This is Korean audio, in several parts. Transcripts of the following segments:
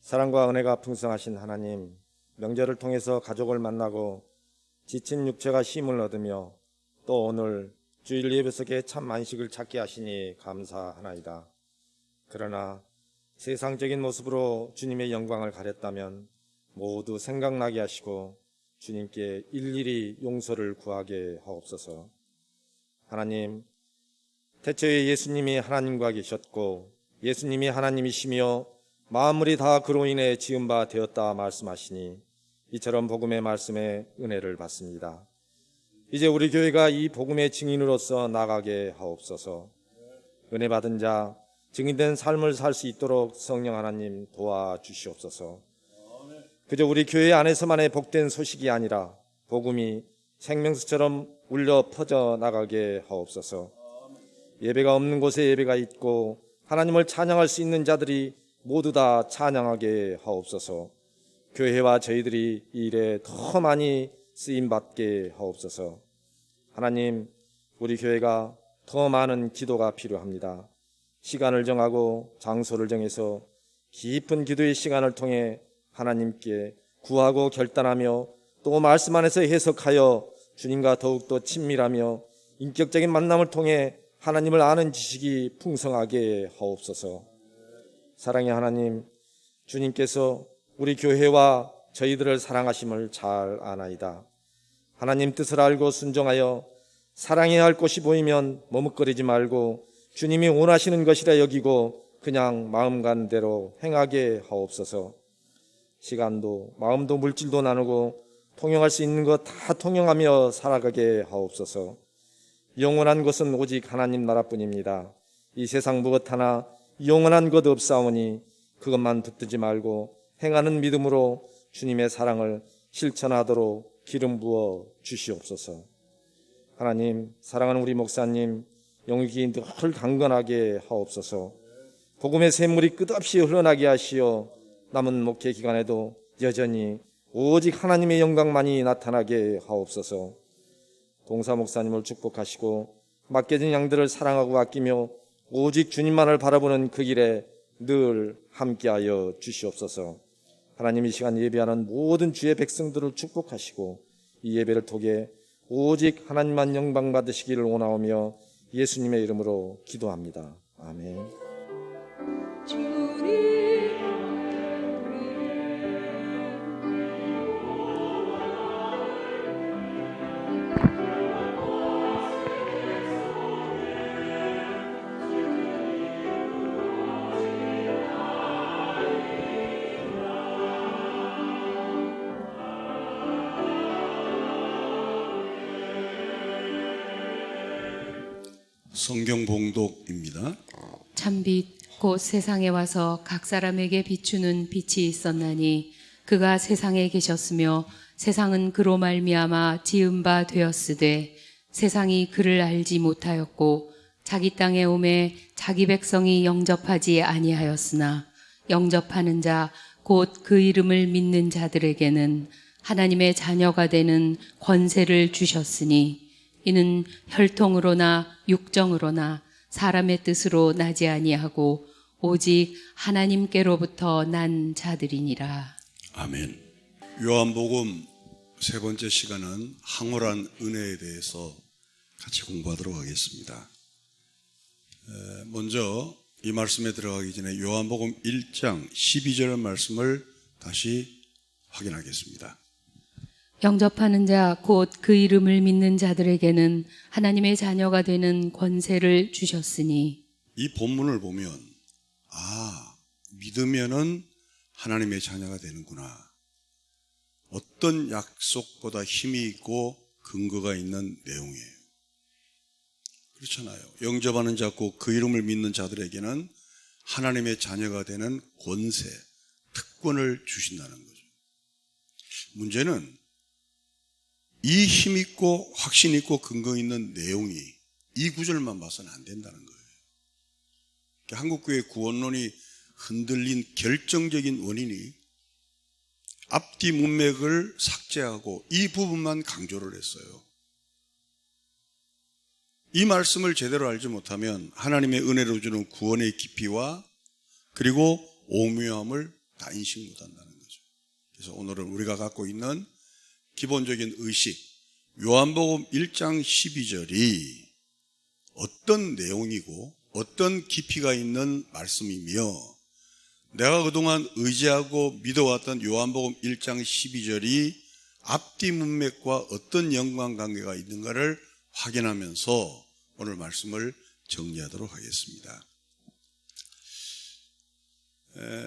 사랑과 은혜가 풍성하신 하나님, 명절을 통해서 가족을 만나고 지친 육체가 힘을 얻으며 또 오늘 주일 예배 속에 참 안식을 찾게 하시니 감사하나이다. 그러나 세상적인 모습으로 주님의 영광을 가렸다면 모두 생각나게 하시고 주님께 일일이 용서를 구하게 하옵소서. 하나님, 태초에 예수님이 하나님과 계셨고 예수님이 하나님이시며 만물이 다 그로 인해 지은 바 되었다 말씀하시니 이처럼 복음의 말씀에 은혜를 받습니다. 이제 우리 교회가 이 복음의 증인으로서 나가게 하옵소서. 은혜 받은 자, 증인된 삶을 살 수 있도록 성령 하나님 도와주시옵소서. 그저 우리 교회 안에서만의 복된 소식이 아니라 복음이 생명수처럼 울려 퍼져 나가게 하옵소서. 예배가 없는 곳에 예배가 있고 하나님을 찬양할 수 있는 자들이 모두 다 찬양하게 하옵소서. 교회와 저희들이 이 일에 더 많이 쓰임받게 하옵소서. 하나님, 우리 교회가 더 많은 기도가 필요합니다. 시간을 정하고 장소를 정해서 깊은 기도의 시간을 통해 하나님께 구하고 결단하며 또 말씀 안에서 해석하여 주님과 더욱더 친밀하며 인격적인 만남을 통해 하나님을 아는 지식이 풍성하게 하옵소서. 사랑의 하나님, 주님께서 우리 교회와 저희들을 사랑하심을 잘 아나이다. 하나님 뜻을 알고 순종하여 사랑해야 할 곳이 보이면 머뭇거리지 말고 주님이 원하시는 것이라 여기고 그냥 마음 가는 대로 행하게 하옵소서. 시간도 마음도 물질도 나누고 통용할 수 있는 것 다 통용하며 살아가게 하옵소서. 영원한 것은 오직 하나님 나라뿐입니다. 이 세상 무엇 하나 영원한 것 없사오니 그것만 붙들지 말고 행하는 믿음으로 주님의 사랑을 실천하도록 기름 부어 주시옵소서. 하나님, 사랑하는 우리 목사님 영육이 늘 강건하게 하옵소서. 복음의 샘물이 끝없이 흘러나게 하시어 남은 목회 기간에도 여전히 오직 하나님의 영광만이 나타나게 하옵소서. 동사 목사님을 축복하시고 맡겨진 양들을 사랑하고 아끼며 오직 주님만을 바라보는 그 길에 늘 함께하여 주시옵소서. 하나님, 이 시간 예배하는 모든 주의 백성들을 축복하시고 이 예배를 통해 오직 하나님만 영광 받으시기를 원하오며 예수님의 이름으로 기도합니다. 아멘. 성경 봉독입니다. 참빛 곧 세상에 와서 각 사람에게 비추는 빛이 있었나니 그가 세상에 계셨으며 세상은 그로 말미암아 지은 바 되었으되 세상이 그를 알지 못하였고 자기 땅에 오매 자기 백성이 영접하지 아니하였으나 영접하는 자 곧 그 이름을 믿는 자들에게는 하나님의 자녀가 되는 권세를 주셨으니 이는 혈통으로나 육정으로나 사람의 뜻으로 나지 아니하고 오직 하나님께로부터 난 자들이니라. 아멘. 요한복음 세 번째 시간은 황홀한 은혜에 대해서 같이 공부하도록 하겠습니다. 먼저 이 말씀에 들어가기 전에 요한복음 1장 12절 말씀을 다시 확인하겠습니다. 영접하는 자 곧 그 이름을 믿는 자들에게는 하나님의 자녀가 되는 권세를 주셨으니. 이 본문을 보면 믿으면은 하나님의 자녀가 되는구나. 어떤 약속보다 힘이 있고 근거가 있는 내용이에요. 그렇잖아요. 영접하는 자 곧 그 이름을 믿는 자들에게는 하나님의 자녀가 되는 권세, 특권을 주신다는 거죠. 문제는 이 힘있고 확신 있고 근거 있는 내용이 이 구절만 봐서는 안 된다는 거예요. 한국교회 구원론이 흔들린 결정적인 원인이 앞뒤 문맥을 삭제하고 이 부분만 강조를 했어요. 이 말씀을 제대로 알지 못하면 하나님의 은혜로 주는 구원의 깊이와 그리고 오묘함을 다 인식 못한다는 거죠. 그래서 오늘은 우리가 갖고 있는 기본적인 의식, 요한복음 1장 12절이 어떤 내용이고 어떤 깊이가 있는 말씀이며 내가 그동안 의지하고 믿어왔던 요한복음 1장 12절이 앞뒤 문맥과 어떤 연관관계가 있는가를 확인하면서 오늘 말씀을 정리하도록 하겠습니다.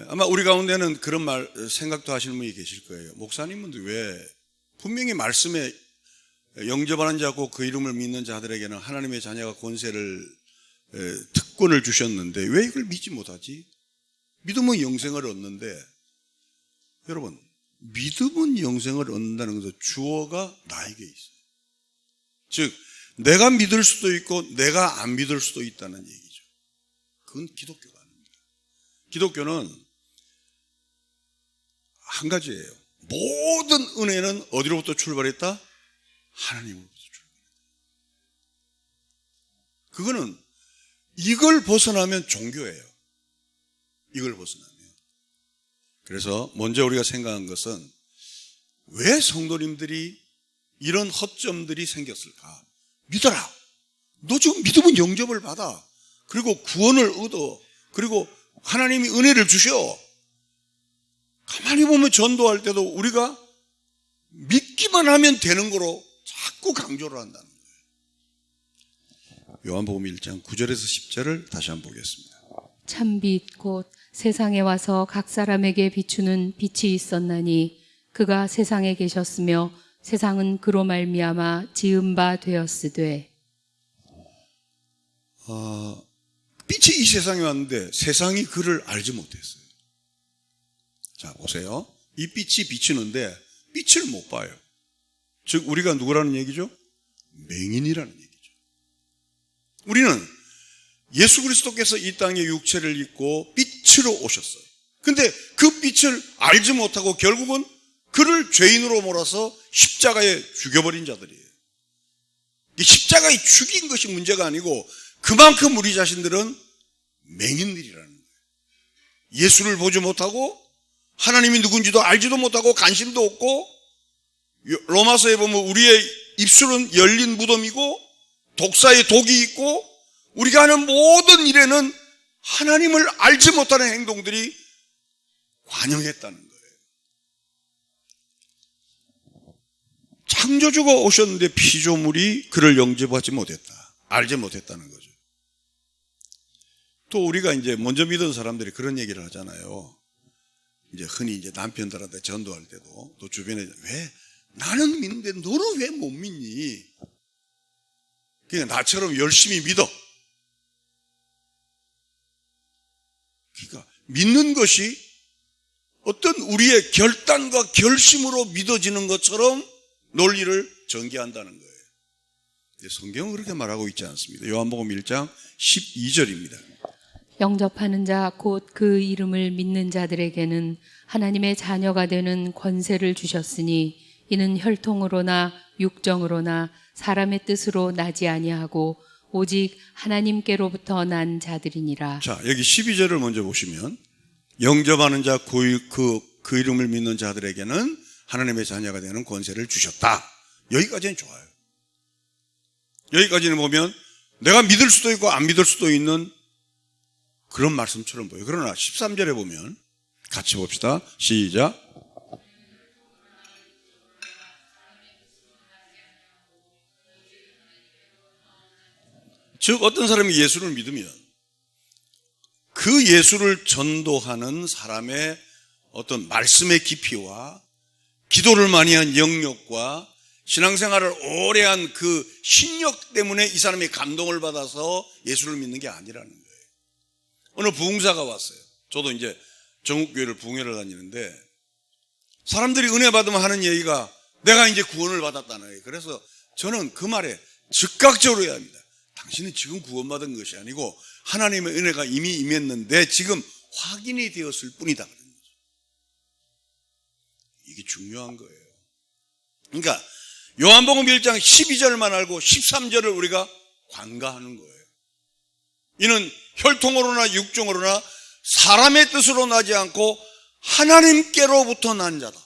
아마 우리 가운데는 그런 생각도 하시는 분이 계실 거예요. 목사님은 왜 분명히 말씀에 영접하는 자고 그 이름을 믿는 자들에게는 하나님의 자녀가 권세를 특권을 주셨는데 왜 이걸 믿지 못하지? 믿음은 영생을 얻는데, 여러분, 믿음은 영생을 얻는다는 것은 주어가 나에게 있어요. 즉 내가 믿을 수도 있고 내가 안 믿을 수도 있다는 얘기죠. 그건 기독교가 아닙니다. 기독교는 한 가지예요. 모든 은혜는 어디로부터 출발했다? 하나님으로부터 출발했다. 그거는 이걸 벗어나면 종교예요. 이걸 벗어나면. 그래서 먼저 우리가 생각한 것은 왜 성도님들이 이런 허점들이 생겼을까? 믿어라. 너 지금 믿으면 영접을 받아. 그리고 구원을 얻어. 그리고 하나님이 은혜를 주셔. 가만히 보면 전도할 때도 우리가 믿기만 하면 되는 거로 자꾸 강조를 한다는 거예요. 요한복음 1장 9절에서 10절을 다시 한번 보겠습니다. 참빛 곧 세상에 와서 각 사람에게 비추는 빛이 있었나니 그가 세상에 계셨으며 세상은 그로 말미암아 지은 바 되었으되. 빛이 이 세상에 왔는데 세상이 그를 알지 못했어요. 자, 보세요. 이 빛이 비추는데 빛을 못 봐요. 즉 우리가 누구라는 얘기죠? 맹인이라는 얘기죠. 우리는 예수 그리스도께서 이 땅에 육체를 입고 빛으로 오셨어요. 근데 그 빛을 알지 못하고 결국은 그를 죄인으로 몰아서 십자가에 죽여버린 자들이에요. 이 십자가에 죽인 것이 문제가 아니고 그만큼 우리 자신들은 맹인들이라는 거예요. 예수를 보지 못하고 하나님이 누군지도 알지도 못하고 관심도 없고, 로마서에 보면 우리의 입술은 열린 무덤이고 독사의 독이 있고 우리가 하는 모든 일에는 하나님을 알지 못하는 행동들이 관영했다는 거예요. 창조주가 오셨는데 피조물이 그를 영접하지 못했다. 알지 못했다는 거죠. 또 우리가 이제 먼저 믿은 사람들이 그런 얘기를 하잖아요. 이제 흔히 이제 남편들한테 전도할 때도 또 주변에 왜 나는 믿는데 너는 왜 못 믿니? 그냥 나처럼 열심히 믿어. 그러니까 믿는 것이 어떤 우리의 결단과 결심으로 믿어지는 것처럼 논리를 전개한다는 거예요. 성경은 그렇게 말하고 있지 않습니다. 요한복음 1장 12절입니다. 영접하는 자 곧 그 이름을 믿는 자들에게는 하나님의 자녀가 되는 권세를 주셨으니 이는 혈통으로나 육정으로나 사람의 뜻으로 나지 아니하고 오직 하나님께로부터 난 자들이니라. 자, 여기 12절을 먼저 보시면 영접하는 자 그 이름을 믿는 자들에게는 하나님의 자녀가 되는 권세를 주셨다. 여기까지는 좋아요. 여기까지는 보면 내가 믿을 수도 있고 안 믿을 수도 있는 그런 말씀처럼 보여요. 그러나 13절에 보면 같이 봅시다. 시작. 즉 어떤 사람이 예수를 믿으면 그 예수를 전도하는 사람의 어떤 말씀의 깊이와 기도를 많이 한 영역과 신앙생활을 오래 한 그 신력 때문에 이 사람이 감동을 받아서 예수를 믿는 게 아니라는 거예요. 어느 부흥사가 왔어요. 저도 이제 전국교회를 부흥회를 다니는데 사람들이 은혜 받으면 하는 얘기가 내가 이제 구원을 받았다는 거예요. 그래서 저는 그 말에 즉각적으로 해야 합니다. 당신은 지금 구원받은 것이 아니고 하나님의 은혜가 이미 임했는데 지금 확인이 되었을 뿐이다. 이게 중요한 거예요. 그러니까 요한복음 1장 12절만 알고 13절을 우리가 관가하는 거예요. 이는 혈통으로나 육종으로나 사람의 뜻으로 나지 않고 하나님께로부터 난 자다.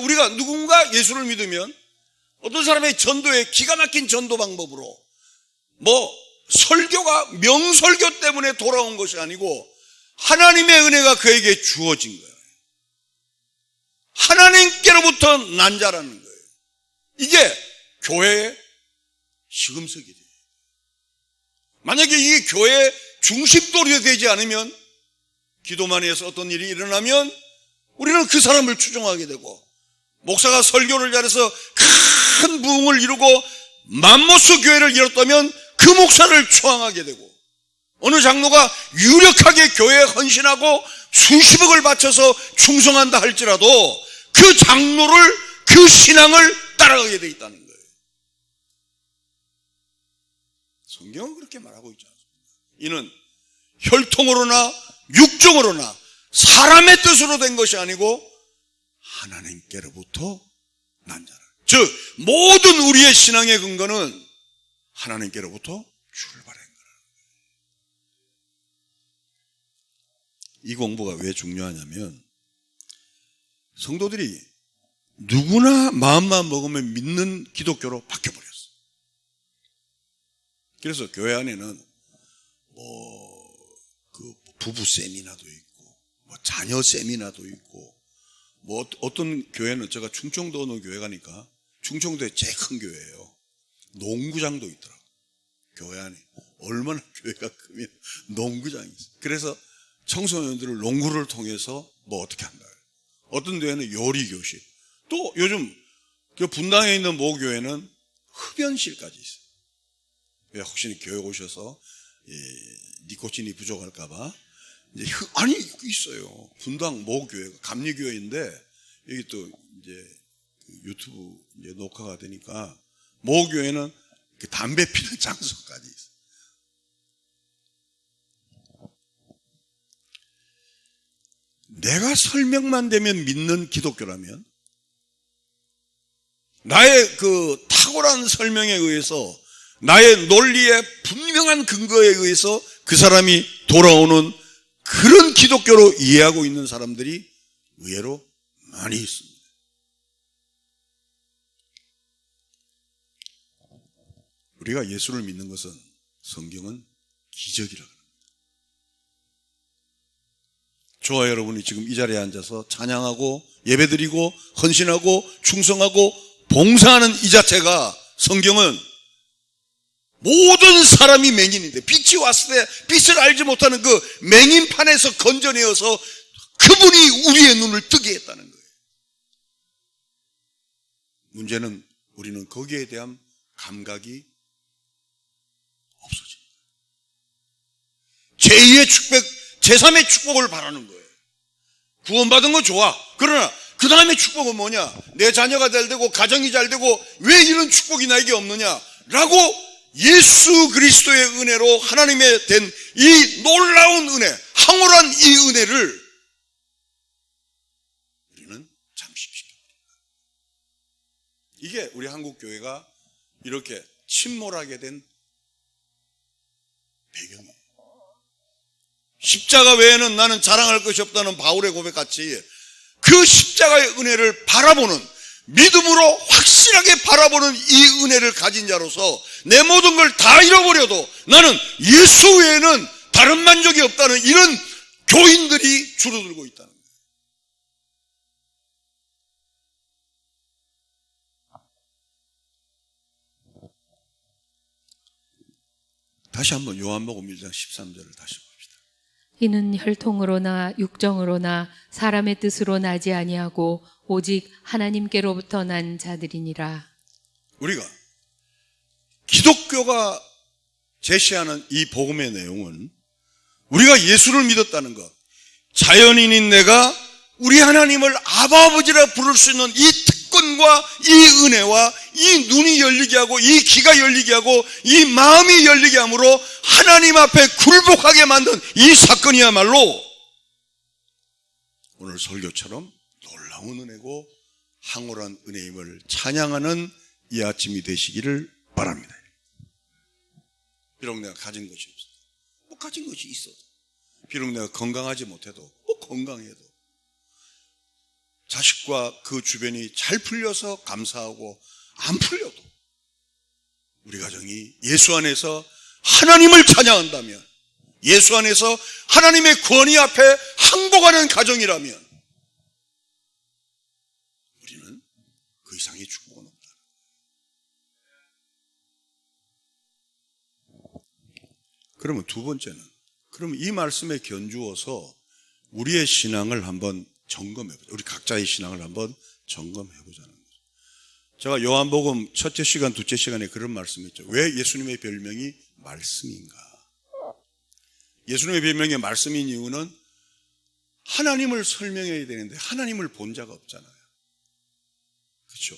우리가 누군가 예수를 믿으면 어떤 사람의 전도에 기가 막힌 전도 방법으로 설교가 명설교 때문에 돌아온 것이 아니고 하나님의 은혜가 그에게 주어진 거예요. 하나님께로부터 난 자라는 거예요. 이게 교회의 시금석이 돼요. 만약에 이게 교회의 중심돌이 되지 않으면, 기도만 해서 어떤 일이 일어나면 우리는 그 사람을 추종하게 되고, 목사가 설교를 잘해서 큰 부흥을 이루고 맘모스 교회를 열었다면 그 목사를 추앙하게 되고, 어느 장로가 유력하게 교회에 헌신하고 수십억을 바쳐서 충성한다 할지라도 그 장로를, 그 신앙을 따라가게 돼 있다는 거예요. 성경은 그렇게 말하고 있지 않습니다. 이는 혈통으로나 육정으로나 사람의 뜻으로 된 것이 아니고 하나님께로부터 난 자라. 즉 모든 우리의 신앙의 근거는 하나님께로부터 출발한 거라는 거예요. 이 공부가 왜 중요하냐면, 성도들이 누구나 마음만 먹으면 믿는 기독교로 바뀌어버렸어요. 그래서 교회 안에는 그 부부 세미나도 있고, 자녀 세미나도 있고, 어떤 교회는, 제가 충청도 어느 교회 가니까 충청도의 제일 큰 교회예요. 농구장도 있더라고요. 교회 안에. 얼마나 교회가 크면 농구장이 있어요. 그래서 청소년들을 농구를 통해서 어떻게 한다. 어떤 교회는 요리교실. 또 요즘 그 분당에 있는 모 교회는 흡연실까지 있어요. 왜 혹시 교회 오셔서 니코틴이 부족할까봐. 아니, 있어요. 분당 모 교회가 감리교회인데, 여기 또 이제 유튜브 이제 녹화가 되니까 모 교회는 담배 피는 장소까지 있어요. 내가 설명만 되면 믿는 기독교라면, 나의 그 탁월한 설명에 의해서, 나의 논리의 분명한 근거에 의해서 그 사람이 돌아오는 그런 기독교로 이해하고 있는 사람들이 의외로 많이 있습니다. 우리가 예수를 믿는 것은, 성경은 기적이라고 합니다. 저와 여러분이 지금 이 자리에 앉아서 찬양하고 예배드리고 헌신하고 충성하고 봉사하는 이 자체가, 성경은 모든 사람이 맹인인데, 빛이 왔을 때 빛을 알지 못하는 그 맹인판에서 건져내어서 그분이 우리의 눈을 뜨게 했다는 거예요. 문제는 우리는 거기에 대한 감각이 없어집니다. 제2의 축복, 제3의 축복을 바라는 거예요. 구원받은 건 좋아. 그러나 그 다음에 축복은 뭐냐? 내 자녀가 잘 되고 가정이 잘 되고 왜 이런 축복이 나에게 없느냐? 라고 예수 그리스도의 은혜로 하나님의 된 이 놀라운 은혜, 황홀한 이 은혜를 우리는 잠식시킵니다. 이게 우리 한국 교회가 이렇게 침몰하게 된 배경이에요. 십자가 외에는 나는 자랑할 것이 없다는 바울의 고백같이 그 십자가의 은혜를 바라보는, 믿음으로 확실하게 바라보는 이 은혜를 가진 자로서 내 모든 걸 다 잃어버려도 나는 예수 외에는 다른 만족이 없다는 이런 교인들이 줄어들고 있다는 거예요. 다시 한번 요한복음 1장 13절을 다시 봅시다. 이는 혈통으로나 육정으로나 사람의 뜻으로 나지 아니하고 오직 하나님께로부터 난 자들이니라. 우리가 기독교가 제시하는 이 복음의 내용은, 우리가 예수를 믿었다는 것, 자연인인 내가 우리 하나님을 아버지라 부를 수 있는 이 특권과 이 은혜와 이 눈이 열리게 하고 이 귀가 열리게 하고 이 마음이 열리게 함으로 하나님 앞에 굴복하게 만든 이 사건이야말로 오늘 설교처럼 놀라운 은혜고 황홀한 은혜임을 찬양하는 이 아침이 되시기를 바랍니다. 비록 내가 가진 것이 없어도, 가진 것이 있어도, 비록 내가 건강하지 못해도, 건강해도, 자식과 그 주변이 잘 풀려서 감사하고 안 풀려도 우리 가정이 예수 안에서 하나님을 찬양한다면, 예수 안에서 하나님의 권위 앞에 항복하는 가정이라면 우리는 그 이상의 축복은 없다. 그러면 두 번째는, 그러면 이 말씀에 견주어서 우리의 신앙을 한번 점검해보자. 우리 각자의 신앙을 한번 점검해보자는 거죠. 제가 요한복음 첫째 시간, 둘째 시간에 그런 말씀했죠. 왜 예수님의 별명이 말씀인가? 예수님의 별명이 말씀인 이유는 하나님을 설명해야 되는데 하나님을 본 자가 없잖아요. 그렇죠?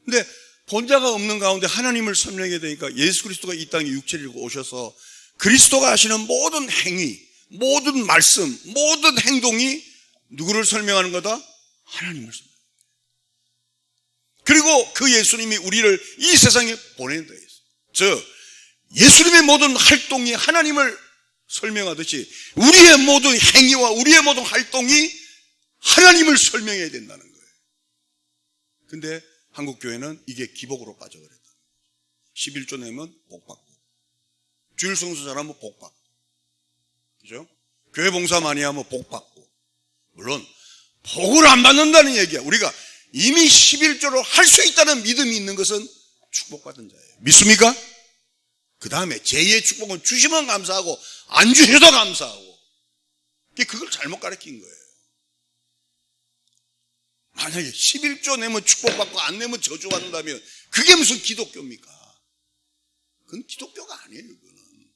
근데 본 자가 없는 가운데 하나님을 설명해야 되니까 예수 그리스도가 이 땅에 육체를 입고 오셔서 그리스도가 하시는 모든 행위, 모든 말씀, 모든 행동이 누구를 설명하는 거다? 하나님을 설명하는 거다. 그리고 그 예수님이 우리를 이 세상에 보낸다 했어요. 즉 예수님의 모든 활동이 하나님을 설명하듯이 우리의 모든 행위와 우리의 모든 활동이 하나님을 설명해야 된다는 거예요. 근데 한국교회는 이게 기복으로 빠져버렸다. 11조 내면 복받고, 주일 성수 잘하면 복받고, 그죠? 교회 봉사 많이 하면 복받고. 물론 복을 안 받는다는 얘기야. 우리가 이미 11조를 할 수 있다는 믿음이 있는 것은 축복받은 자예요. 믿습니까? 그 다음에 제2의 축복은 주시면 감사하고 안 주셔도 감사하고. 그걸 잘못 가르친 거예요. 만약에 11조 내면 축복받고 안 내면 저주받는다면 그게 무슨 기독교입니까? 그건 기독교가 아니에요. 그거는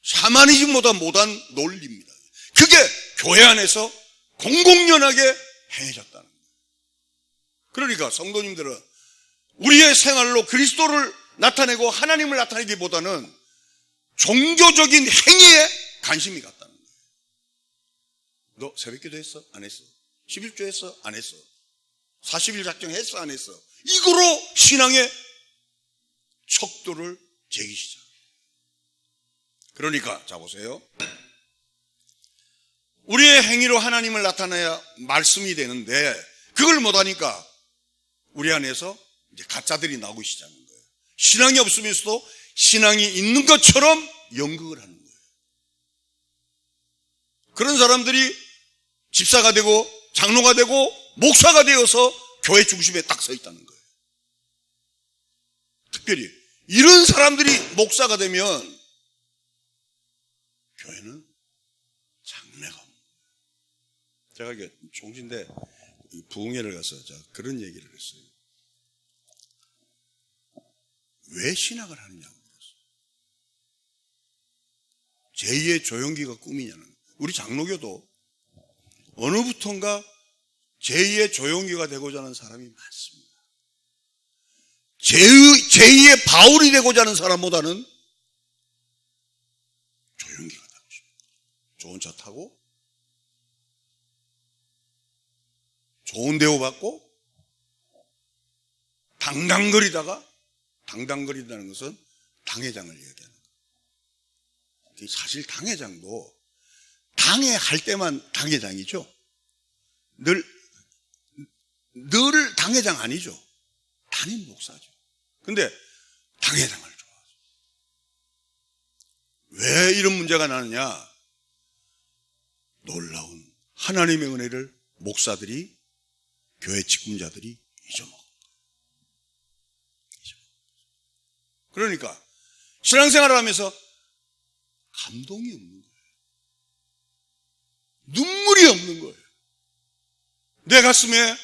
샤머니즘보다 못한 논리입니다. 그게 교회 안에서 공공연하게 행해졌다는 거예요. 그러니까 성도님들은 우리의 생활로 그리스도를 나타내고 하나님을 나타내기보다는 종교적인 행위에 관심이 갔다는 거예요. 너 새벽기도 했어? 안 했어? 11조 했어? 안 했어? 40일 작정 했어? 안 했어? 이거로 신앙의 척도를 재기시죠. 그러니까 자 보세요. 우리의 행위로 하나님을 나타내야 말씀이 되는데 그걸 못하니까 우리 안에서 이제 가짜들이 나오기 시작하는 거예요. 신앙이 없으면서도 신앙이 있는 것처럼 연극을 하는 거예요. 그런 사람들이 집사가 되고 장로가 되고 목사가 되어서 교회 중심에 딱 서 있다는 거예요. 특별히 이런 사람들이 목사가 되면 교회는 장래가 없는 거예요. 제가 이게 종신대 부흥회를 가서 그런 얘기를 했어요. 왜 신학을 하느냐고 물었어요. 제2의 조용기가 꿈이냐는 거예요. 우리 장로교도 어느부턴가 제2의 조용기가 되고자 하는 사람이 많습니다. 제2의 바울이 되고자 하는 사람보다는 조용기가 되고 싶어요. 좋은 차 타고 좋은 대우 받고 당당거리다는 것은 당회장을 얘기하는 거예요. 사실 당회장도 당회할 때만 당회장이죠. 늘 당회장 아니죠. 담임 목사죠. 근데 당회장을 좋아하죠. 왜 이런 문제가 나느냐? 놀라운 하나님의 은혜를 목사들이, 교회 직분자들이 잊어먹은 거예요. 그러니까 신앙생활을 하면서 감동이 없는 거예요. 눈물이 없는 거예요. 내 가슴에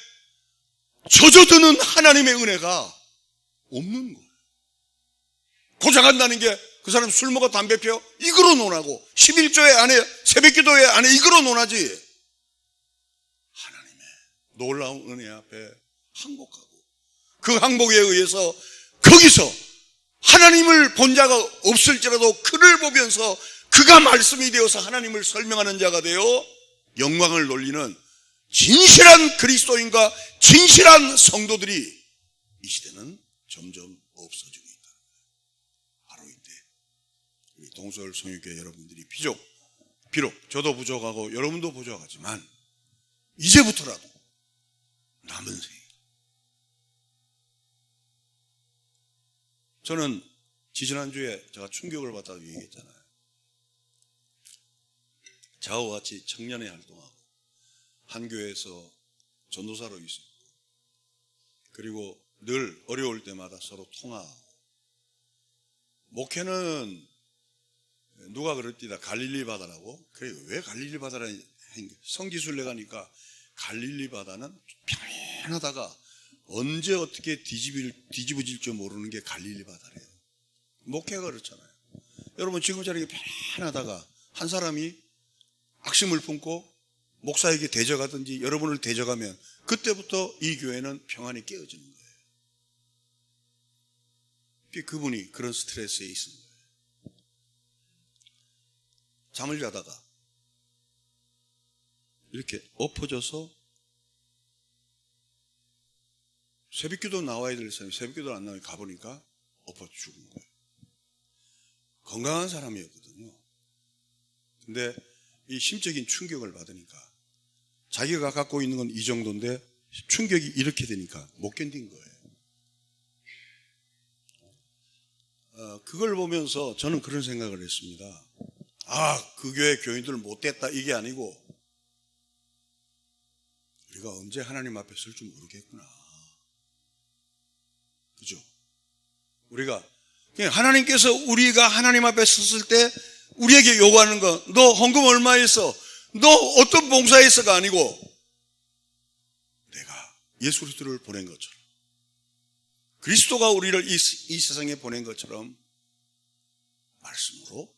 젖어드는 하나님의 은혜가 없는 거예요. 고작한다는 게 그 사람 술 먹어 담배 피워 이거로 논하고 11조에 안에 새벽기도에 안에 이거로 논하지. 하나님의 놀라운 은혜 앞에 항복하고 그 항복에 의해서 거기서 하나님을 본 자가 없을지라도 그를 보면서 그가 말씀이 되어서 하나님을 설명하는 자가 되어 영광을 돌리는 진실한 그리스도인과 진실한 성도들이 이 시대는 점점 없어지고 있다. 바로 이때 우리 동서울 성육교회 여러분들이 비록 저도 부족하고 여러분도 부족하지만 이제부터라도 남은 생. 저는 지지난주에 제가 충격을 받다고 얘기했잖아요. 저와 같이 청년회 활동하고 한 교회에서 전도사로 있었고, 그리고 늘 어려울 때마다 서로 통화하고, 목회는 누가 그랬디다 갈릴리 바다라고. 그래, 왜 갈릴리 바다라 성지순례 가니까 갈릴리 바다는 편안하다가 언제 어떻게 뒤집어질 줄 모르는 게 갈릴리 바다래요. 목회가 그렇잖아요. 여러분, 지금처럼 이렇게 편안하다가 한 사람이 악심을 품고 목사에게 대적하든지 여러분을 대적하면 그때부터 이 교회는 평안이 깨어지는 거예요. 그분이 그런 스트레스에 있는 거예요. 잠을 자다가 이렇게 엎어져서 새벽기도 나와야 될 사람이 새벽기도 안 나오고 가보니까 엎어 죽은 거예요. 건강한 사람이었거든요. 근데 이 심적인 충격을 받으니까 자기가 갖고 있는 건 이 정도인데 충격이 이렇게 되니까 못 견딘 거예요. 그걸 보면서 저는 그런 생각을 했습니다. 아, 그 교회 교인들 못됐다 이게 아니고 우리가 언제 하나님 앞에 설 줄 모르겠구나. 그죠? 우리가 그냥 하나님께서 우리가 하나님 앞에 섰을 때 우리에게 요구하는 거, 너 헌금 얼마 했어? 너 어떤 봉사했어가 아니고 내가 예수 그리스도를 보낸 것처럼, 그리스도가 우리를 이 세상에 보낸 것처럼 말씀으로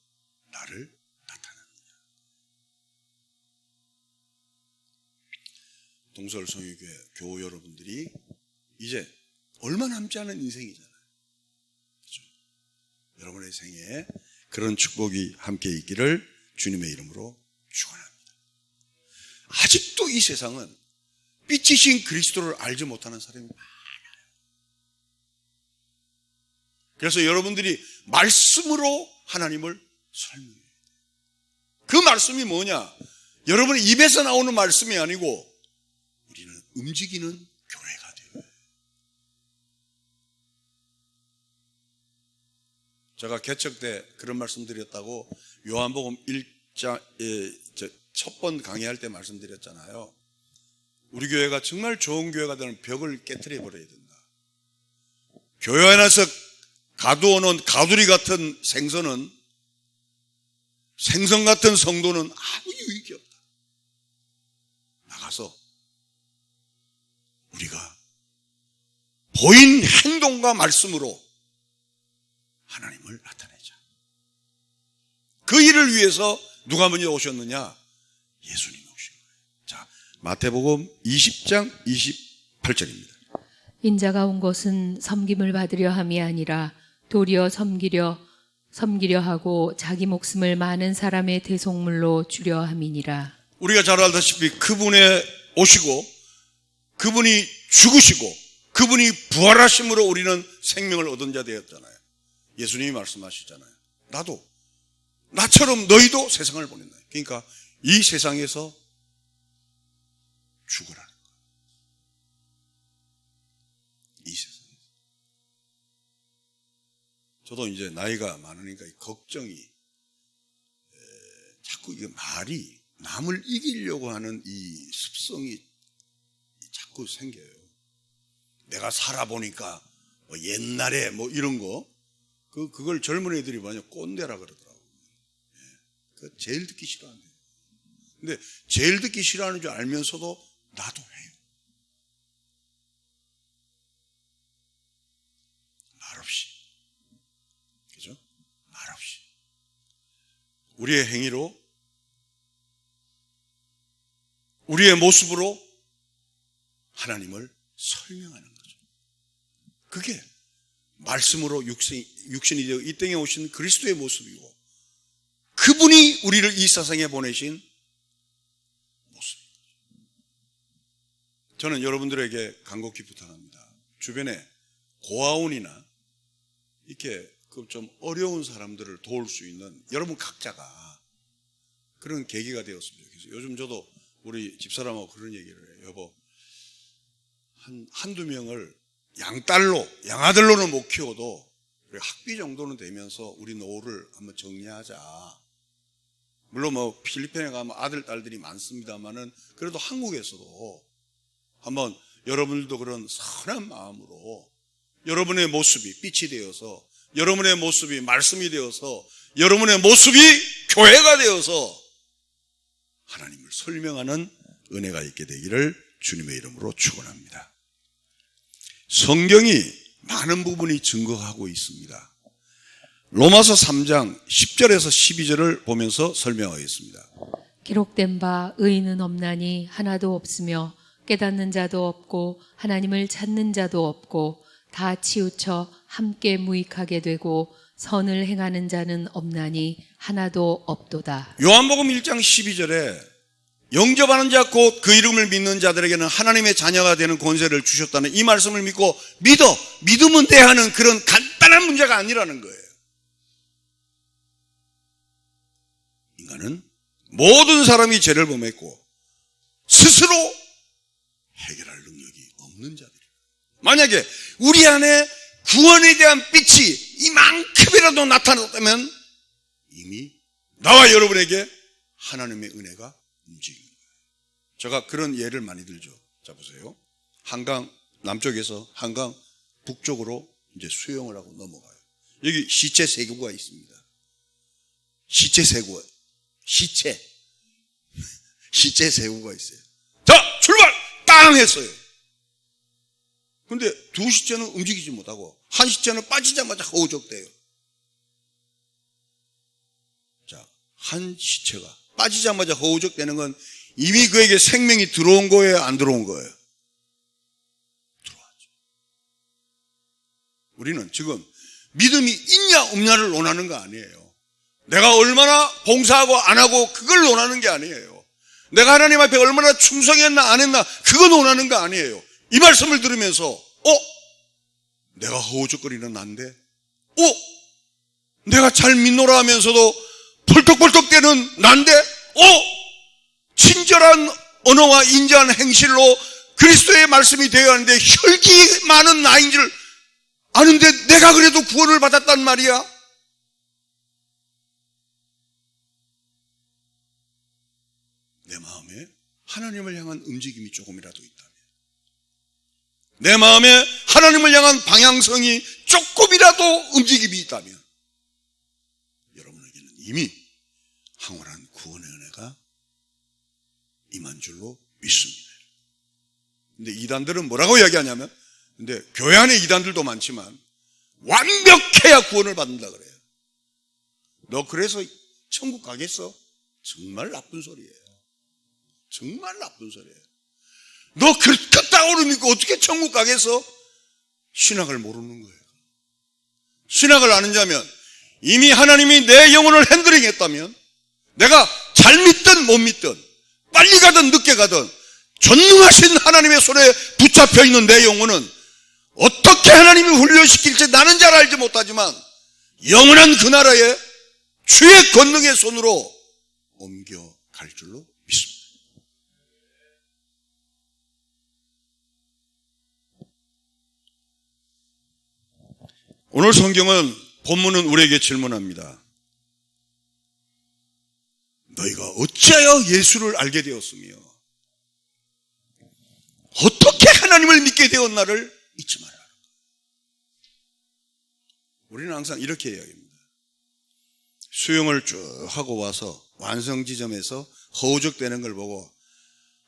나를 나타내느냐. 동서울성유교회 교우 여러분들이 이제 얼마 남지 않은 인생이잖아요. 그렇죠? 여러분의 생애에 그런 축복이 함께 있기를 주님의 이름으로 축원합니다. 아직도 이 세상은 빛이신 그리스도를 알지 못하는 사람이 많아요. 그래서 여러분들이 말씀으로 하나님을 설명해야 돼요. 그 말씀이 뭐냐? 여러분의 입에서 나오는 말씀이 아니고 우리는 움직이는 교회가 돼요. 제가 개척 때 그런 말씀 드렸다고 요한복음 1장 첫 번 강의할 때 말씀드렸잖아요. 우리 교회가 정말 좋은 교회가 되는 벽을 깨트려 버려야 된다. 교회 안에서 가두어놓은 가두리 같은 생선 같은 성도는 아무 유익이 없다. 나가서 우리가 보인 행동과 말씀으로 하나님을 나타내자. 그 일을 위해서 누가 먼저 오셨느냐? 예수님이 오신 거예요. 자, 마태복음 20장 28절입니다. 인자가 온 것은 섬김을 받으려 함이 아니라 도리어 섬기려 하고 자기 목숨을 많은 사람의 대속물로 주려 함이니라. 우리가 잘 알다시피 그분의 오시고 그분이 죽으시고 그분이 부활하심으로 우리는 생명을 얻은 자 되었잖아요. 예수님이 말씀하시잖아요. 나처럼 너희도 세상을 보낸다. 그러니까 이 세상에서 죽으라는 거예요. 이 세상에서. 저도 이제 나이가 많으니까 걱정이, 자꾸 이게 말이 남을 이기려고 하는 이 습성이 자꾸 생겨요. 내가 살아보니까 뭐 옛날에 뭐 이런 거, 그걸 젊은 애들이 뭐냐 꼰대라 그러더라고요. 그 제일 듣기 싫어한대요. 근데 제일 듣기 싫어하는 줄 알면서도 나도 해요. 말없이. 그죠? 말없이. 우리의 행위로, 우리의 모습으로 하나님을 설명하는 거죠. 그게 말씀으로 육신이 되어 이 땅에 오신 그리스도의 모습이고, 그분이 우리를 이 세상에 보내신 모습입니다. 저는 여러분들에게 간곡히 부탁합니다. 주변에 고아원이나 이렇게 좀 어려운 사람들을 도울 수 있는 여러분 각자가 그런 계기가 되었으면 좋겠어요. 요즘 저도 우리 집사람하고 그런 얘기를 해요. 여보, 한두 명을 양아들로는 못 키워도 학비 정도는 되면서 우리 노후를 한번 정리하자. 물론 뭐 필리핀에 가면 아들, 딸들이 많습니다만은 그래도 한국에서도 한번 여러분들도 그런 선한 마음으로 여러분의 모습이 빛이 되어서, 여러분의 모습이 말씀이 되어서, 여러분의 모습이 교회가 되어서 하나님을 설명하는 은혜가 있게 되기를 주님의 이름으로 축원합니다. 성경이 많은 부분이 증거하고 있습니다. 로마서 3장 10절에서 12절을 보면서 설명하겠습니다. 기록된 바 의인은 없나니 하나도 없으며 깨닫는 자도 없고 하나님을 찾는 자도 없고 다 치우쳐 함께 무익하게 되고 선을 행하는 자는 없나니 하나도 없도다. 요한복음 1장 12절에 영접하는 자 곧 그 이름을 믿는 자들에게는 하나님의 자녀가 되는 권세를 주셨다는 이 말씀을 믿고 믿으면 돼 하는 그런 간단한 문제가 아니라는 거예요. 인간은 모든 사람이 죄를 범했고 스스로 해결할 능력이 없는 자들이에요. 만약에 우리 안에 구원에 대한 빛이 이만큼이라도 나타났다면 이미 나와 여러분에게 하나님의 은혜가 움직인 거예요. 제가 그런 예를 많이 들죠. 자, 보세요. 한강 남쪽에서 한강 북쪽으로 이제 수영을 하고 넘어가요. 여기 시체 세구가 있습니다. 시체 세구가 있어요. 자, 출발! 땅 했어요. 근데 두 시체는 움직이지 못하고 한 시체는 빠지자마자 허우적대요. 자, 한 시체가 빠지자마자 허우적대는 건 이미 그에게 생명이 들어온 거예요, 안 들어온 거예요? 들어왔죠. 우리는 지금 믿음이 있냐 없냐를 논하는 거 아니에요. 내가 얼마나 봉사하고 안 하고 그걸 논하는 게 아니에요. 내가 하나님 앞에 얼마나 충성했나 안 했나 그거 논하는 거 아니에요. 이 말씀을 들으면서 내가 허우적거리는 난데 내가 잘 믿노라 하면서도 벌떡벌떡대는 난데 친절한 언어와 인자한 행실로 그리스도의 말씀이 되어야 하는데 혈기 많은 나인 줄 아는데 내가 그래도 구원을 받았단 말이야. 내 마음에 하나님을 향한 움직임이 조금이라도 있다면, 내 마음에 하나님을 향한 방향성이 조금이라도 움직임이 있다면 여러분에게는 이미 황홀한 구원의 은혜가 임한 줄로 믿습니다. 근데 이단들은 뭐라고 이야기하냐면, 근데 교회 안에 이단들도 많지만 완벽해야 구원을 받는다 그래요. 너 그래서 천국 가겠어? 정말 나쁜 소리예요. 정말 나쁜 소리예요. 너 그렇게 따오를 믿고 어떻게 천국 가겠어? 신학을 모르는 거예요. 신학을 아는 자면 이미 하나님이 내 영혼을 핸들링했다면, 내가 잘 믿든 못 믿든 빨리 가든 늦게 가든 전능하신 하나님의 손에 붙잡혀 있는 내 영혼은 어떻게 하나님이 훈련시킬지 나는 잘 알지 못하지만 영원한 그 나라에 주의 권능의 손으로 옮겨갈 줄로 믿습니다. 오늘 성경은 본문은 우리에게 질문합니다. 너희가 어찌하여 예수를 알게 되었으며 어떻게 하나님을 믿게 되었나를 잊지 말라. 우리는 항상 이렇게 이야기합니다. 수영을 쭉 하고 와서 완성 지점에서 허우적대는 걸 보고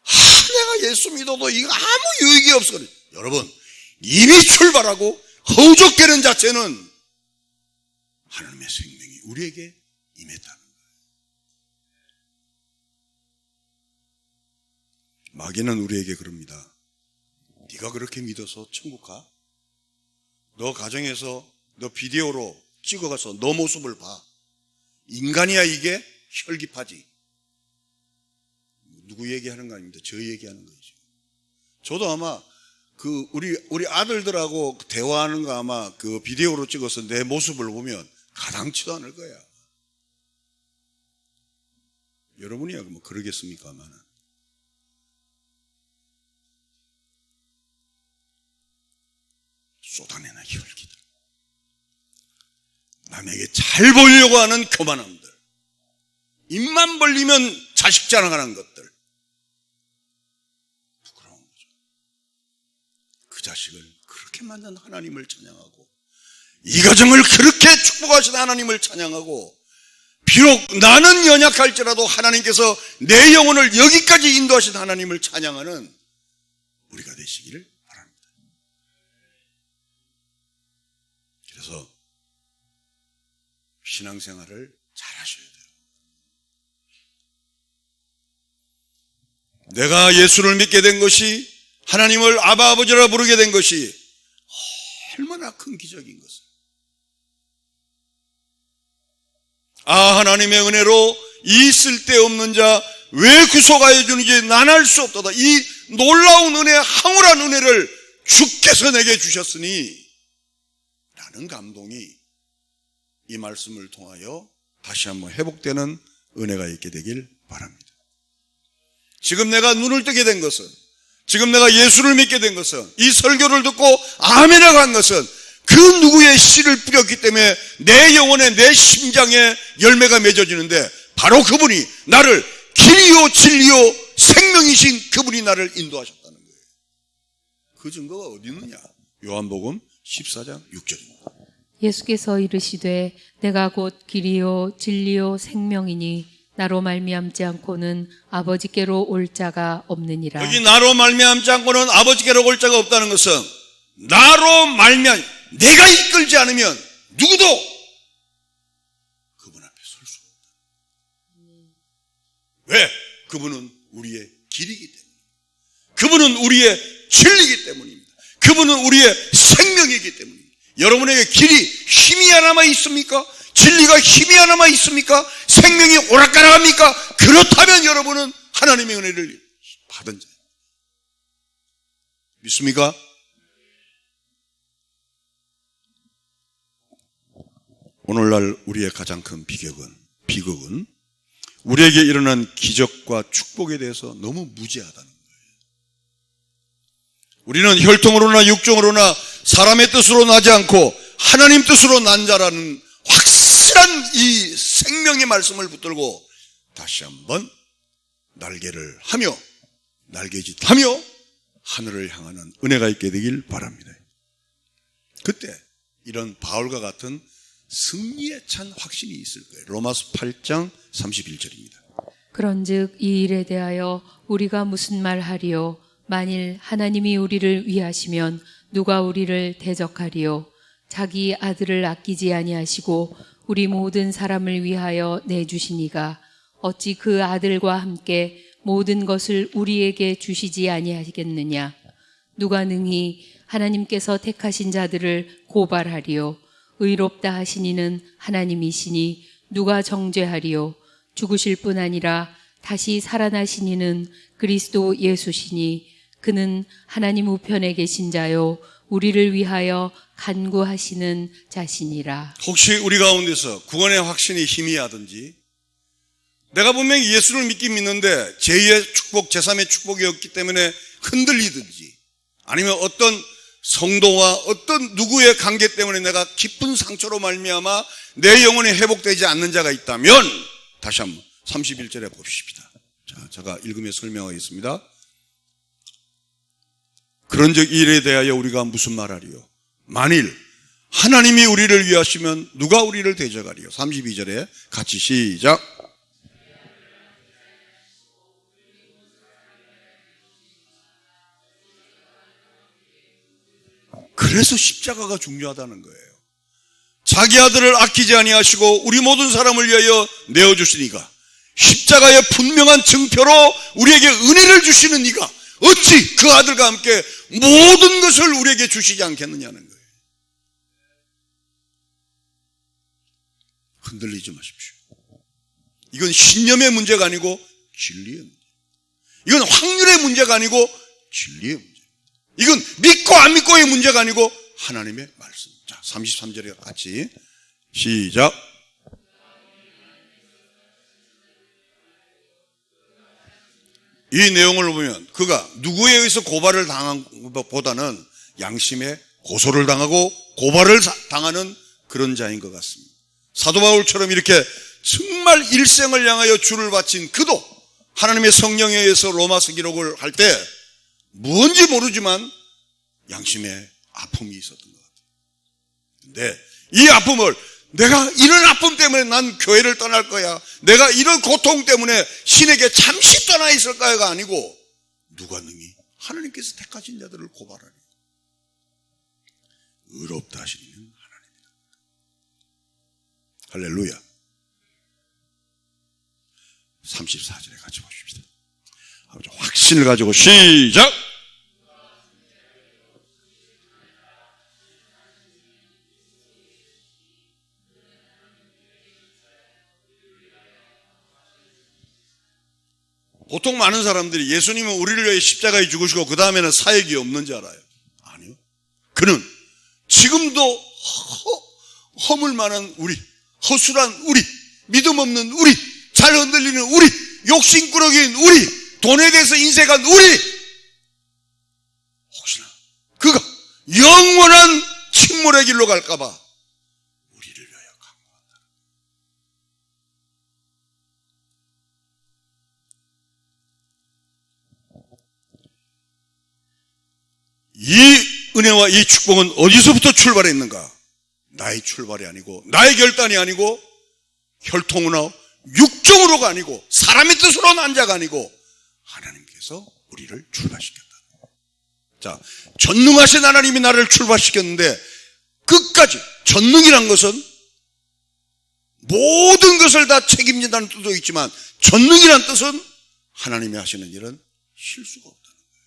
내가 예수 믿어도 이거 아무 유익이 없어. 여러분, 이미 출발하고 허우적대는 자체는 하나님의 생명이 우리에게 임했다는 거예요. 마귀는 우리에게 그럽니다. 네가 그렇게 믿어서 천국 가? 너 가정에서 너 비디오로 찍어가서 너 모습을 봐. 인간이야 이게? 혈기파지. 누구 얘기하는 거 아닙니다. 저 얘기하는 거죠. 저도 아마 그 우리 아들들하고 대화하는 거 아마 그 비디오로 찍어서 내 모습을 보면 가당치도 않을 거야. 여러분이야 뭐 그러겠습니까만은. 쏟아내는 혈기들, 남에게 잘 보이려고 하는 교만함들, 입만 벌리면 자식 자랑하는 것들, 부끄러운 거죠. 그 자식을 그렇게 만든 하나님을 찬양하고, 이 가정을 그렇게 축복하신 하나님을 찬양하고, 비록 나는 연약할지라도 하나님께서 내 영혼을 여기까지 인도하신 하나님을 찬양하는 우리가 되시기를 바랍니다. 그래서 신앙생활을 잘 하셔야 돼요. 내가 예수를 믿게 된 것이, 하나님을 아바 아버지라 부르게 된 것이 얼마나 큰 기적인 것을. 하나님의 은혜로 이 쓸데없는 자 왜 구속하여 주는지 난 알 수 없도다. 이 놀라운 은혜, 황홀한 은혜를 주께서 내게 주셨으니 라는 감동이 이 말씀을 통하여 다시 한번 회복되는 은혜가 있게 되길 바랍니다. 지금 내가 눈을 뜨게 된 것은, 지금 내가 예수를 믿게 된 것은, 이 설교를 듣고 아멘이라고 한 것은 그 누구의 씨를 뿌렸기 때문에 내 영혼에, 내 심장에 열매가 맺어지는데, 바로 그분이 나를 길이요 진리요 생명이신 그분이 나를 인도하셨다는 거예요. 그 증거가 어디 있느냐? 요한복음 14장 6절입니다. 예수께서 이르시되 내가 곧 길이요 진리요 생명이니 나로 말미암지 않고는 아버지께로 올 자가 없느니라. 여기 나로 말미암지 않고는 아버지께로 올 자가 없다는 것은, 나로 말미암, 내가 이끌지 않으면 누구도 그분 앞에 설 수 없다. 왜? 그분은 우리의 길이기 때문에, 그분은 우리의 진리이기 때문입니다. 그분은 우리의 생명이기 때문입니다. 여러분에게 길이 힘이 하나마 있습니까? 진리가 힘이 하나마 있습니까? 생명이 오락가락합니까? 그렇다면 여러분은 하나님의 은혜를 받은 자입니다. 믿습니까? 오늘날 우리의 가장 큰 비극은 우리에게 일어난 기적과 축복에 대해서 너무 무지하다는 거예요. 우리는 혈통으로나 육종으로나 사람의 뜻으로 나지 않고 하나님 뜻으로 난 자라는 확실한 이 생명의 말씀을 붙들고 다시 한번 날개를 하며 날개짓하며 하늘을 향하는 은혜가 있게 되길 바랍니다. 그때 이런 바울과 같은 승리에 찬 확신이 있을 거예요. 로마서 8장 31절입니다. 그런즉 이 일에 대하여 우리가 무슨 말하리요? 만일 하나님이 우리를 위하시면 누가 우리를 대적하리요? 자기 아들을 아끼지 아니하시고 우리 모든 사람을 위하여 내주시니가 어찌 그 아들과 함께 모든 것을 우리에게 주시지 아니하겠느냐? 누가 능히 하나님께서 택하신 자들을 고발하리요? 의롭다 하시니는 하나님이시니 누가 정죄하리요? 죽으실 뿐 아니라 다시 살아나시니는 그리스도 예수시니 그는 하나님 우편에 계신 자요 우리를 위하여 간구하시는 자시니라. 혹시 우리 가운데서 구원의 확신이 희미하든지, 내가 분명히 예수를 믿긴 믿는데 제2의 축복, 제3의 축복이 없기 때문에 흔들리든지, 아니면 어떤 성도와 어떤 누구의 관계 때문에 내가 깊은 상처로 말미암아 내 영혼이 회복되지 않는 자가 있다면 다시 한번 31절에 봅시다. 자, 제가 읽으며 설명하겠습니다. 그런즉 이 일에 대하여 우리가 무슨 말하리요? 만일 하나님이 우리를 위하시면 누가 우리를 대적하리요? 32절에 같이 시작. 그래서 십자가가 중요하다는 거예요. 자기 아들을 아끼지 아니하시고 우리 모든 사람을 위하여 내어주시니까, 십자가의 분명한 증표로 우리에게 은혜를 주시는 이가 어찌 그 아들과 함께 모든 것을 우리에게 주시지 않겠느냐는 거예요. 흔들리지 마십시오. 이건 신념의 문제가 아니고 진리의 문제. 이건 확률의 문제가 아니고 진리의 문제. 이건 믿고 안 믿고의 문제가 아니고 하나님의 말씀. 자, 33절에 같이 시작. 이 내용을 보면 그가 누구에 의해서 고발을 당한 것보다는 양심의 고소를 당하고 고발을 당하는 그런 자인 것 같습니다. 사도 바울처럼 이렇게 정말 일생을 향하여 주를 바친 그도 하나님의 성령에 의해서 로마서 기록을 할 때 뭔지 모르지만 양심에 아픔이 있었던 것 같아요. 근데 이 아픔을 내가 이런 아픔 때문에 난 교회를 떠날 거야, 내가 이런 고통 때문에 신에게 잠시 떠나 있을까요가 아니고 누가 능히 하나님께서 택하신 자들을 고발하니 의롭다 하시는 하나님이다. 할렐루야. 34절에 같이 보십시다. 확신을 가지고 시작. 보통 많은 사람들이 예수님은 우리를 위해 십자가에 죽으시고 그 다음에는 사역이 없는 줄 알아요. 아니요. 그는 지금도 허물 만한 우리, 허술한 우리, 믿음 없는 우리, 잘 흔들리는 우리, 욕심꾸러기인 우리, 돈에 대해서 인색한 우리, 혹시나 그가 영원한 침몰의 길로 갈까봐 우리를 위하여 강구한다. 이 은혜와 이 축복은 어디서부터 출발했는가? 나의 출발이 아니고, 나의 결단이 아니고, 혈통으로 육정으로가 아니고, 사람의 뜻으로 난 자가 아니고 하나님께서 우리를 출발시켰다. 자, 전능하신 하나님이 나를 출발시켰는데 끝까지, 전능이란 것은 모든 것을 다 책임진다는 뜻도 있지만 전능이란 뜻은 하나님이 하시는 일은 실수가 없다는 거예요.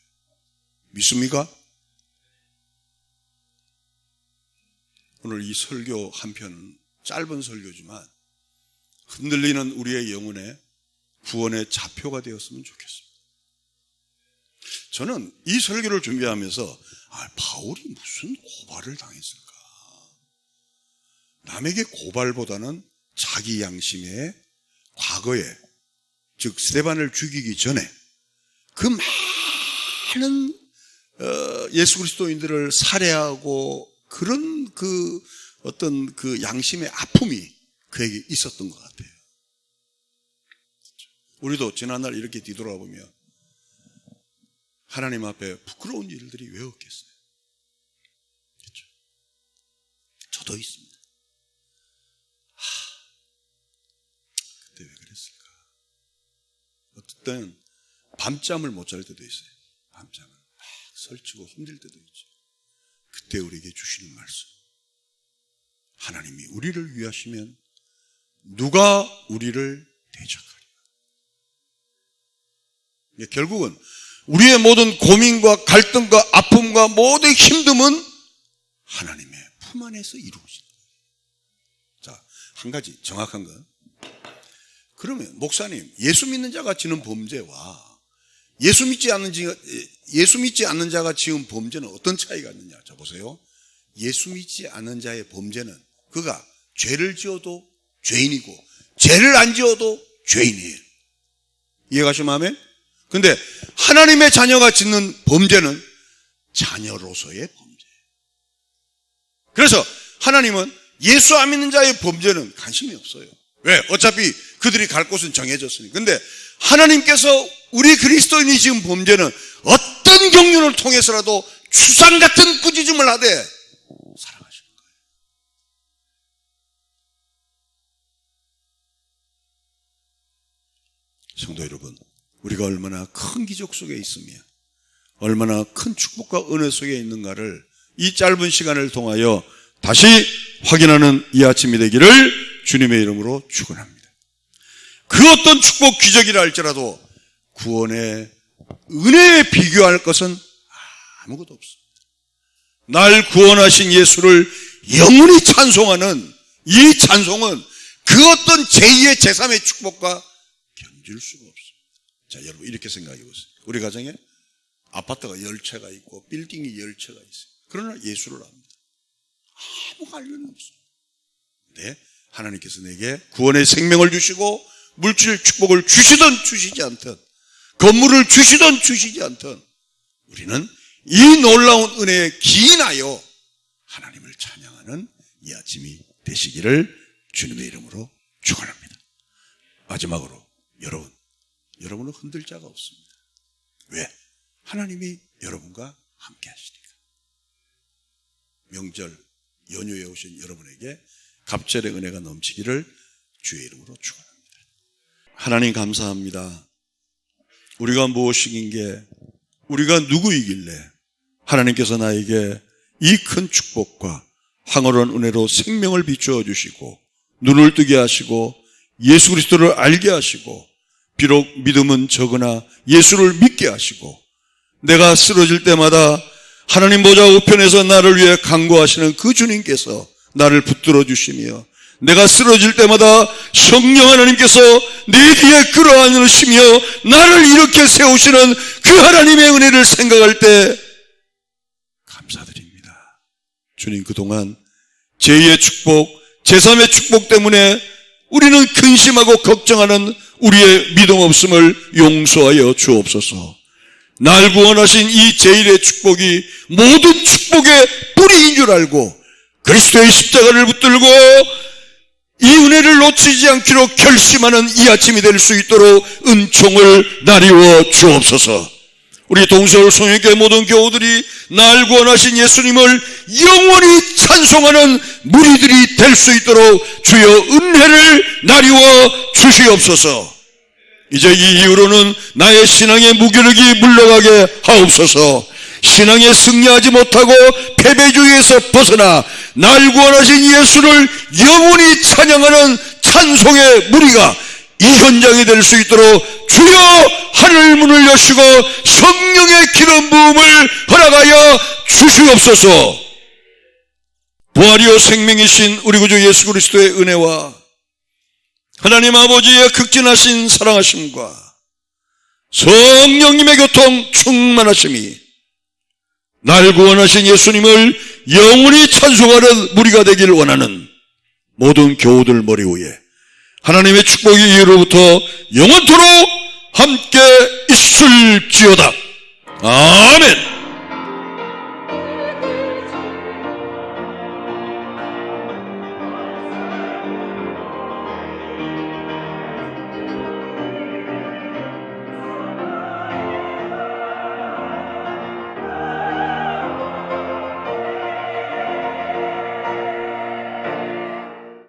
믿습니까? 오늘 이 설교 한 편은 짧은 설교지만 흔들리는 우리의 영혼의 구원의 좌표가 되었으면 좋겠습니다. 저는 이 설교를 준비하면서 바울이 무슨 고발을 당했을까? 남에게 고발보다는 자기 양심의 과거에, 즉 스데반을 죽이기 전에 그 많은 예수 그리스도인들을 살해하고 그런 그 어떤 그 양심의 아픔이 그에게 있었던 것 같아요. 우리도 지난날 이렇게 뒤돌아보며 하나님 앞에 부끄러운 일들이 왜 없겠어요? 그렇죠? 저도 있습니다. 그때 왜 그랬을까? 어떨 때는 밤잠을 못 잘 때도 있어요. 밤잠을 막 설치고 힘들 때도 있죠. 그때 우리에게 주시는 말씀, 하나님이 우리를 위하시면 누가 우리를 대적하리라. 결국은 우리의 모든 고민과 갈등과 아픔과 모든 힘듦은 하나님의 품 안에서 이루어진다. 자, 한 가지 정확한 건, 그러면 목사님, 예수 믿는 자가 지는 범죄와 예수 믿지 않는 자가 지은 범죄는 어떤 차이가 있느냐? 자, 보세요. 예수 믿지 않는 자의 범죄는 그가 죄를 지어도 죄인이고 죄를 안 지어도 죄인이에요. 이해가시면 아멘? 근데 하나님의 자녀가 짓는 범죄는 자녀로서의 범죄예요. 그래서 하나님은 예수 안 믿는 자의 범죄는 관심이 없어요. 왜? 어차피 그들이 갈 곳은 정해졌으니. 근데 하나님께서 우리 그리스도인이 지은 범죄는 어떤 경륜을 통해서라도 추상 같은 꾸짖음을 하되 사랑하시는 거예요. 성도 여러분, 우리가 얼마나 큰 기적 속에 있으며 얼마나 큰 축복과 은혜 속에 있는가를 이 짧은 시간을 통하여 다시 확인하는 이 아침이 되기를 주님의 이름으로 축원합니다. 그 어떤 축복 기적이라 할지라도 구원의 은혜에 비교할 것은 아무것도 없습니다. 날 구원하신 예수를 영원히 찬송하는 이 찬송은 그 어떤 제2의 제3의 축복과 견줄 수가 없습니다. 자, 여러분 이렇게 생각해 보세요. 우리 가정에 아파트가 10채가 있고 빌딩이 10채가 있어요. 그러나 예수를 압니다. 아무 관련이 없어요. 근데 하나님께서 내게 구원의 생명을 주시고 물질 축복을 주시든 주시지 않든, 건물을 주시든 주시지 않든, 우리는 이 놀라운 은혜에 기인하여 축복하는 이 아침이 되시기를 주님의 이름으로 축원합니다. 마지막으로 여러분은 흔들 자가 없습니다. 왜? 하나님이 여러분과 함께 하시니까. 명절 연휴에 오신 여러분에게 갑절의 은혜가 넘치기를 주의 이름으로 축원합니다. 하나님 감사합니다. 우리가 무엇이긴 게 우리가 누구이길래 하나님께서 나에게 이 큰 축복과 황홀한 은혜로 생명을 비추어 주시고 눈을 뜨게 하시고 예수 그리스도를 알게 하시고 비록 믿음은 적으나 예수를 믿게 하시고 내가 쓰러질 때마다 하나님 보좌 우편에서 나를 위해 간구하시는 그 주님께서 나를 붙들어 주시며 내가 쓰러질 때마다 성령 하나님께서 내 뒤에 끌어안으시며 나를 이렇게 세우시는 그 하나님의 은혜를 생각할 때 감사드립니다. 주님, 그동안 제2의 축복, 제3의 축복 때문에 우리는 근심하고 걱정하는 우리의 믿음 없음을 용서하여 주옵소서. 날 구원하신 이 제1의 축복이 모든 축복의 뿌리인 줄 알고 그리스도의 십자가를 붙들고 이 은혜를 놓치지 않기로 결심하는 이 아침이 될 수 있도록 은총을 나리워 주옵소서. 우리 동서울 성령교회 모든 교우들이 날 구원하신 예수님을 영원히 찬송하는 무리들이 될 수 있도록 주여 은혜를 나리워 주시옵소서. 이제 이 이후로는 나의 신앙의 무기력이 물러가게 하옵소서. 신앙에 승리하지 못하고 패배주의에서 벗어나 날 구원하신 예수를 영원히 찬양하는 찬송의 무리가 이 현장이 될 수 있도록 주여 하늘 문을 여시고 성령의 기름 부음을 허락하여 주시옵소서. 부활이요 생명이신 우리 구주 예수 그리스도의 은혜와 하나님 아버지의 극진하신 사랑하심과 성령님의 교통 충만하심이 날 구원하신 예수님을 영원히 찬송하는 무리가 되기를 원하는 모든 교우들 머리 위에 하나님의 축복이 이후로부터 영원토록 함께 있을지어다. 아멘.